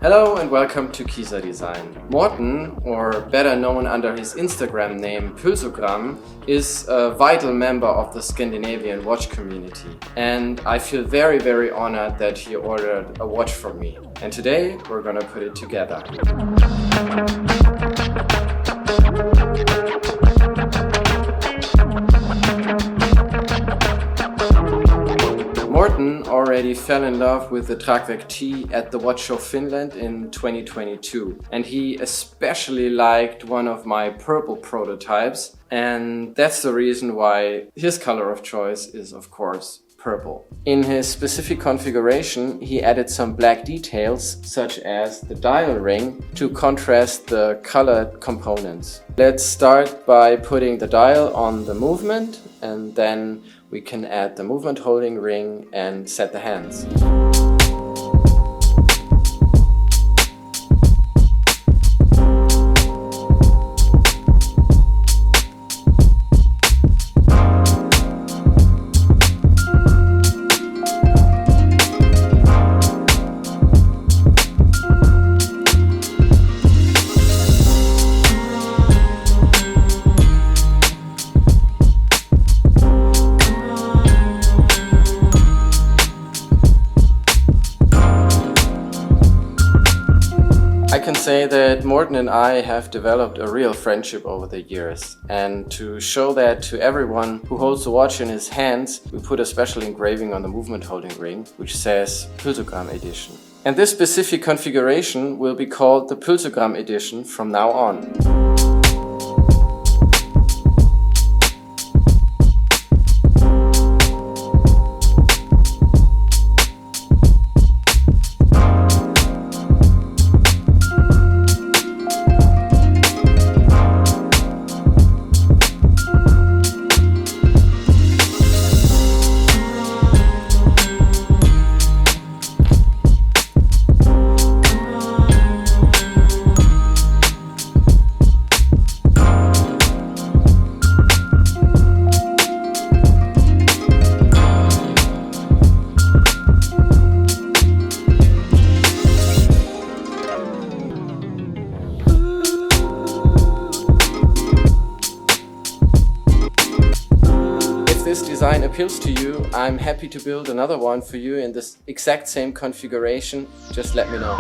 Hello and welcome to Kisa Design. Morten, or better known under his Instagram name Pulsogram, is a vital member of the Scandinavian watch community. And I feel very honored that he ordered a watch from me. And today we're gonna put it together. Morten already fell in love with the Tragwerk T at the Watch Show Finland in 2022, and he especially liked one of my purple prototypes, and that's the reason why his color of choice is, of course, purple. In his specific configuration, he added some black details, such as the dial ring, to contrast the colored components. Let's start by putting the dial on the movement, and then we can add the movement holding ring and set the hands. I can say that Morten and I have developed a real friendship over the years, and to show that to everyone who holds the watch in his hands, we put a special engraving on the movement holding ring which says Pulsogram Edition. And this specific configuration will be called the Pulsogram Edition from now on. If this design appeals to you, I'm happy to build another one for you in this exact same configuration. Just let me know.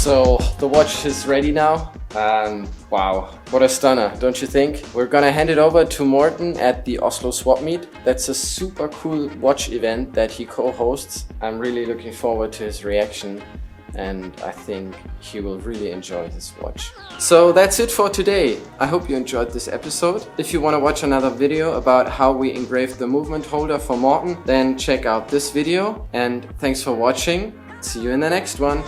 So the watch is ready now. Wow, what a stunner, don't you think? We're gonna hand it over to Morten at the Oslo Swap Meet. That's a super cool watch event that he co-hosts. I'm really looking forward to his reaction, and I think he will really enjoy this watch. So that's it for today. I hope you enjoyed this episode. If you want to watch another video about how we engraved the movement holder for Morten, then check out this video, and thanks for watching. See you in the next one.